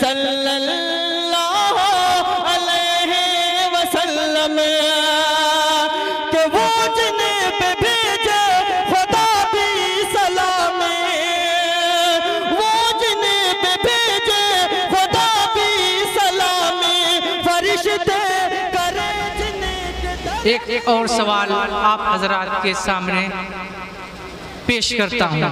सल्लल्लाहु अलैहि वसल्लम के वो जिन्हें पे भेजे खुदा भी सलाम, वो जिन्हें पे भेजे खुदा भी सलाम, फरिश्ते करे जिन्हें। एक और सवाल आप हजरात के सामने पेश करता हूँ।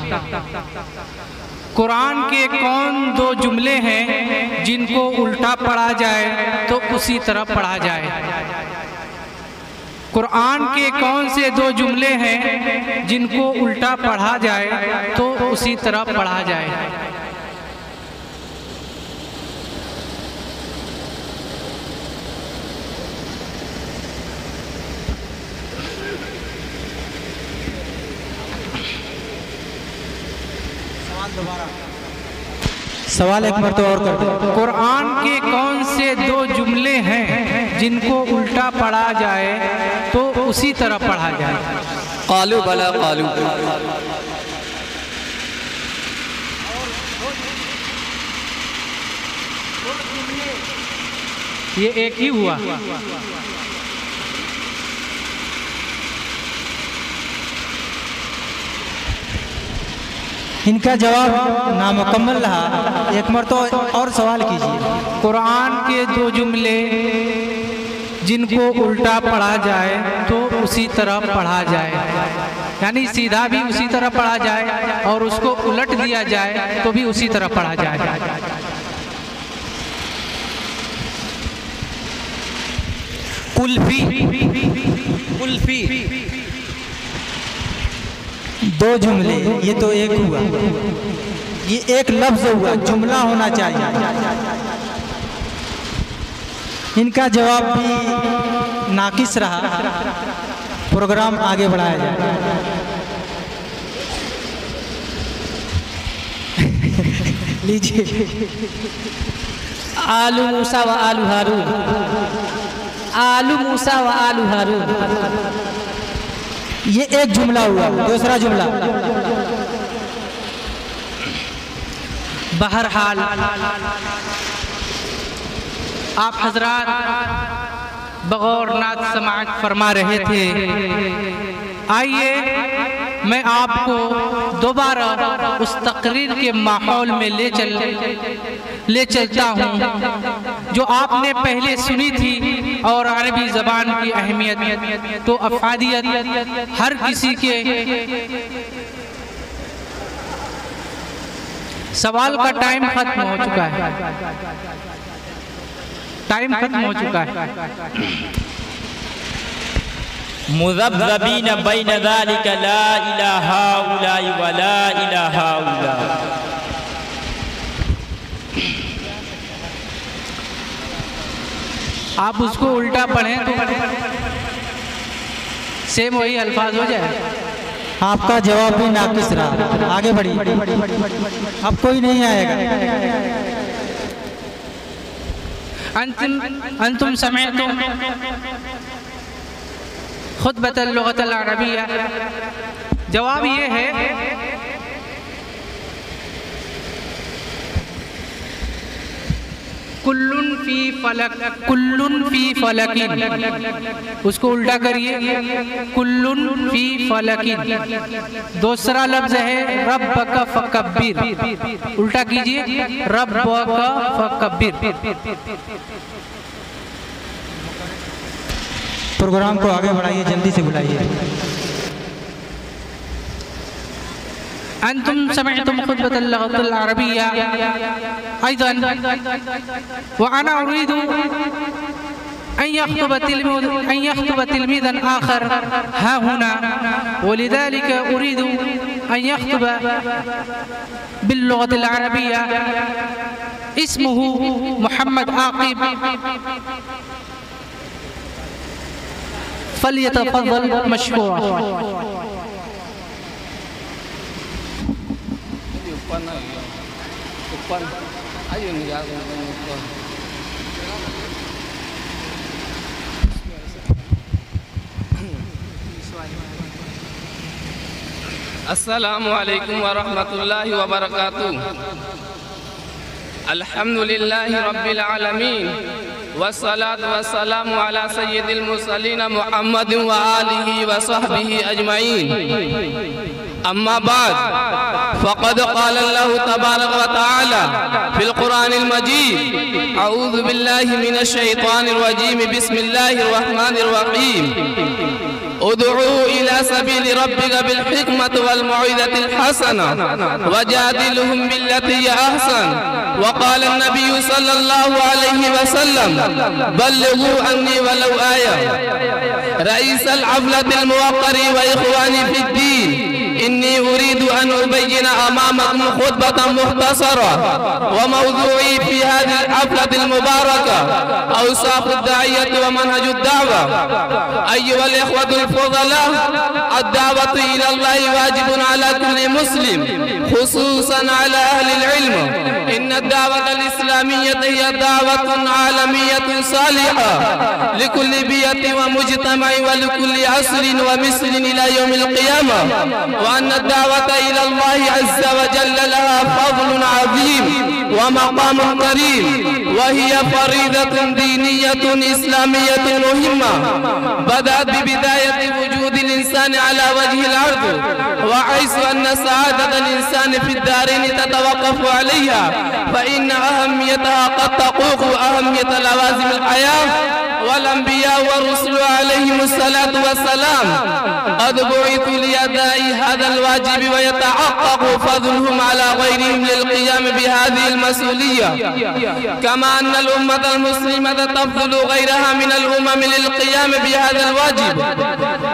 कुरान के कौन दो जुमले हैं जिनको उल्टा पढ़ा जाए तो उसी तरह पढ़ा जाए? कुरान के कौन से दो जुमले हैं जिनको उल्टा पढ़ा जाए तो उसी तरह पढ़ा जाए? सवाल एक मरतबा और कर दो। कुरान के कौन से दो जुमले हैं जिनको उल्टा पढ़ा जाए तो उसी तरह पढ़ा जाए? कालू बला कालू। ये एक ही हुआ। इनका जवाब नामुकम्मल रहा। एक मरतबा और सवाल कीजिए। कुरान के दो जुमले जिनको उल्टा पढ़ा जाए तो उसी तरह पढ़ा जाए, यानी सीधा भी उसी तरह पढ़ा जाए और उसको उलट दिया जाए तो भी उसी तरह पढ़ा जाए। कुल्फी। कुल्फी दो जुमले, ये तो एक हुआ, ये एक लफ्ज हुआ, जुमला होना चाहिए। इनका जवाब भी नाकिस रहा। प्रोग्राम आगे बढ़ाया जाए। लीजिए। आलू मूसा व आलू हारून, आलू मूसा व आलू हारून। ये एक जुमला हुआ। दूसरा जुमला। बहरहाल आप हजरात बगौर नात समाअत फरमा रहे थे। आइए मैं आपको दोबारा उस तकरीर के माहौल में ले चलता हूँ जो आपने पहले सुनी थी। और अरबी ज़बान की अहमियत तो अफादियत हर किसी के। सवाल का टाइम खत्म हो चुका है, टाइम खत्म हो चुका है। मुज़ब्ज़बीन बैन ज़ालिका ला इलाहा उलाई व ला इलाहा उला। आप उसको उल्टा पढ़ें तो सेम वही अल्फाज हो जाए। आपका जवाब भी नाकिस रहा। आगे बढ़िए। अब कोई नहीं आएगा। अंतुम समेअतुम खुतबतल लुगतल अरबिया। जवाब ये है कुल्लुन फी फलक, कुल्लुन फी फलकिन। उसको उल्टा करिए, कुल्लुन फी फलकिन। दूसरा लफ्ज है रब्बक फकब्बिर। उल्टा कीजिए, रब्बक फकब्बिर। प्रोग्राम को आगे बढ़ाइए, जल्दी से बुलाइए। अंतुम समिअतुम खुतबतल लुगतल अरबिया अयदन व अना उरीदु अन यख्तुब तिलमीज़न आखर हा हुना वलिज़ालिका उरीदु अन यख्तुब बिल्लुगतिल अरबिया इस्मुहु मुहम्मद आकिब फलियतफ़ज़्ज़ल मशकूरा। अस्सलामु अलैकुम व रहमतुल्लाहि व बरकातुहू। الحمد لله رب العالمين والصلاة والسلام على سيد المرسلين محمد وآله وصحبه أجمعين. أما بعد فقد قال الله تبارك وتعالى في القرآن المجيد: أعوذ بالله من الشيطان الرجيم، بسم الله الرحمن الرحيم. ادعوا إلى سبيل ربك بالحكمة والموعظة الحسنة وجادلهم بالتي هي أحسن. وقال النبي صلى الله عليه وسلم: بلغوا عني ولو آية. رئيس الحفلة الموقر وإخواني في الدين، إني أريد أن أبين أمامكم خطبة مختصرة، وموضوعي في هذه الحفلة المباركة أوصاف الداعية ومنهج الدعوة. أيها الإخوة الفضلاء، الدعوة إلى الله واجب على كل مسلم، خصوصا على أهل العلم. إن الدعوة الإسلامية هي دعوة عالمية صالحة لكل بيئة ومجتمع ولكل عصر ومثل إلى يوم القيامة، وأن الدعوة إلى الله عز وجل لها فضل عظيم ومقام كريم، وهي فريضة دينية إسلامية مهمة بدأت ببداية وجود الإنسان على وجه الأرض، وحيث أن سعادة الإنسان في الدارين تتوقف عليها، فإن أهميتها قد تفوق أهمية لوازم الحياة. والأنبياء والرسل عليهم الصلاة والسلام قد بعثوا لأداء هذا الواجب، ويتحقق فضلهم على غيرهم للقيام بهذه المسؤولية، كما أن الأمة المسلمة تفضل غيرها من الأمم للقيام بهذا الواجب.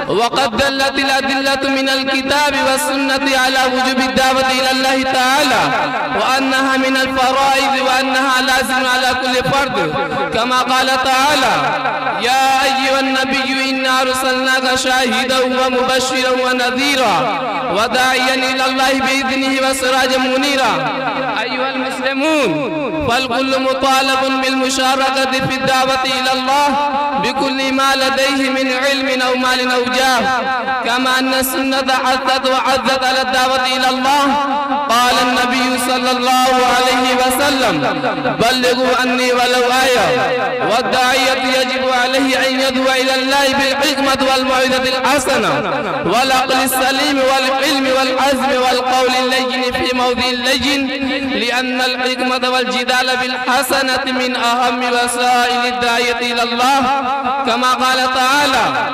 وقد دلت الأدلة من الكتاب والسنة على وجوب الدعوة إلى الله تعالى، وأنها من الفرائض، وأنها لازم على كل فرد، كما قال تعالى: يا أيها النبي إنا أرسلناك شاهدا ومبشرا ونذيرا وداعيا إلى الله بإذنه وسراجا منيرا. أيها المسلمون، فالكل مطالب بالمشاركة في الدعوة إلى الله بكل ما لديه من علم أو مال أو جاه، كما أن السنة حثت وعزت على الدعوة إلى الله. قال النبي صلى الله عليه وسلم: بلغوا عني ولو آية. والداعية يجب عليه أن يدعو إلى الله بالحكمة والموعظة الحسنة والعقل السليم والعلم والعزم والقول اللين في موضع اللين، لأن الحكمة والجدال بالحسنة من أهم وسائل الداعية إلى الله، كما قال تعالى: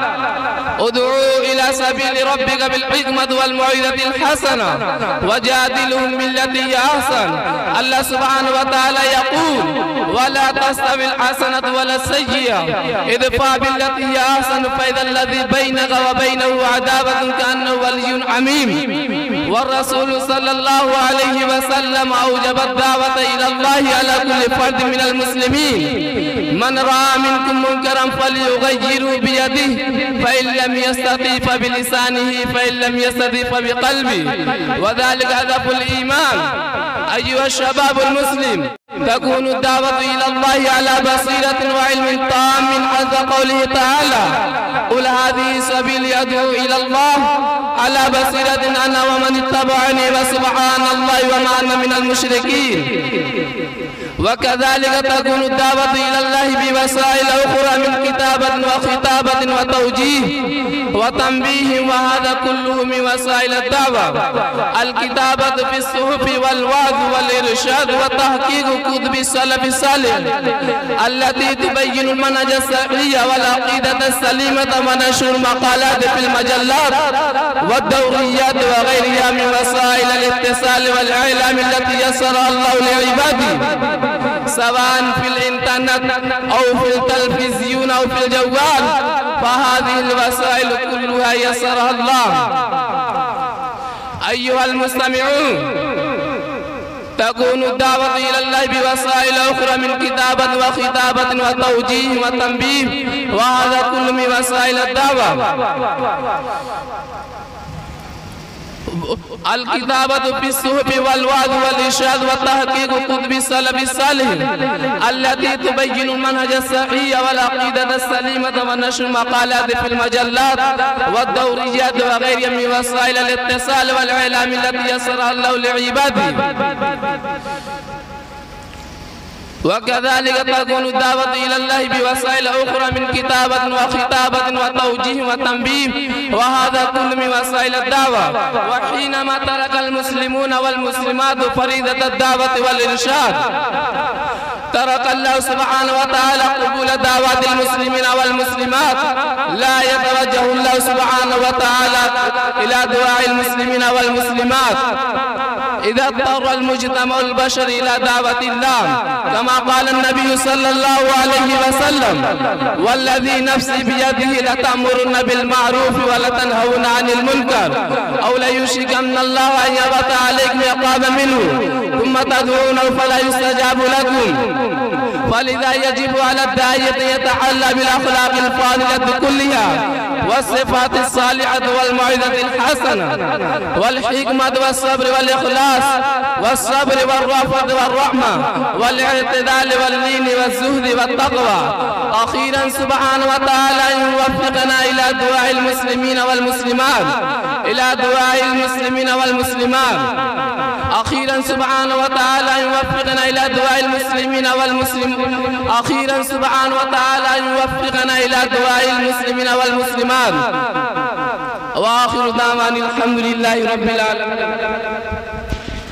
ادعوا إلى سبيل ربك بالحكمة والموعظة الحسنة وجادلهم بالتي هي أحسن. الله سبحانه وتعالى يقول: ولا تستوي الحسنة ولا السيئة، ادفع بالتي هي أحسن فإذا الذي بينك وبينه عداوة كأنه ولي حميم. والرسول صلى الله عليه وسلم أوجب الدعوة إلى الله على كل فرد من المسلمين. من رأى منكم منكرا فليغيره بيده، فإن لم يستطع فبلسانه، فإن لم يستطع فبقلبه، وذلك هدف الإيمان. أيها الشباب المسلم، تكون الدعوة إلى الله على بصيرة وعلم تام حسب قوله تعالى: قل هذه سبيلي أدعو إلى الله على بصيرة أنا ومن اتبعني وسبحان الله وما أنا من المشركين. وكذلك تكون الدعوة إلى الله بوسائل أخرى من كتابة وخطابة وتوجيه وتنبيه، وهذا كله من وسائل الدعوة. الكتابة في الصحف والوعظ والإرشاد وتحقيق كتب السلف الصالح التي تبين المنهج الصحيح والعقيدة السليمة، ونشر مقالات في المجلات والدوريات وغيرها من وسائل الاتصال والإعلام التي يسرها الله لعباده، سواء في الإنترنت أو في التلفزيون أو في الجوال، فهذه الوسائل كلها يسرها الله. أيها المستمعون، تكون الدعوة إلى الله بوسائل أخرى من كتابة وخطابة وتوجيه وتنبيه، وهذا كل من وسائل الدعوة. الكتابة في الصحف والوعظ والإرشاد وتحقيق كتب السلف الصالح التي تبين المنهج الصحيح والعقيدة السليمة، ونشر مقالات في المجلات والدوريات وغيرها من وسائل الاتصال والإعلام التي يسرها الله لعباده. وكذلك تكون الدعوة إلى الله بوسائل أخرى من كتابة وخطابة وتوجيه وتنبيه، وهذا كل من وسائل الدعوة. وحينما ترك المسلمون والمسلمات فريضة الدعوة والإرشاد، ترك الله سبحانه وتعالى قبول دعوات المسلمين والمسلمات. لا يتوجه الله سبحانه وتعالى إلى دعاء المسلمين والمسلمات إذا اضطر المجتمع البشري إلى دعوة الله، كما قال النبي صلى الله عليه وسلم: والذي نفسي بيده لتأمرن بالمعروف ولتنهون عن المنكر أو ليوشكن الله أن يبعث عليكم عقابا منه ثم تدعونه فلا يستجاب لكم. فلذا يجب على الداعية يتحلى بالأخلاق الفاضلة كلها والصفات الصالحة والموعظة الحسنة والحكمة والصبر والإخلاص والصبر والرأفة والرحمة والاعتدال واللين والزهد والتقوى. أخيرا سبحانه وتعالى أن يوفقنا إلى دعاء المسلمين والمسلمات، إلى دعاء المسلمين والمسلمات. أخيرا سبحانه وتعالى أن يوفقنا إلى دعاء المسلمين والمسلمات. أخيرا سبحانه وتعالى أن يوفقنا إلى دعاء المسلمين والمسلمات. وآخر دعوانا الحمد لله رب العالمين.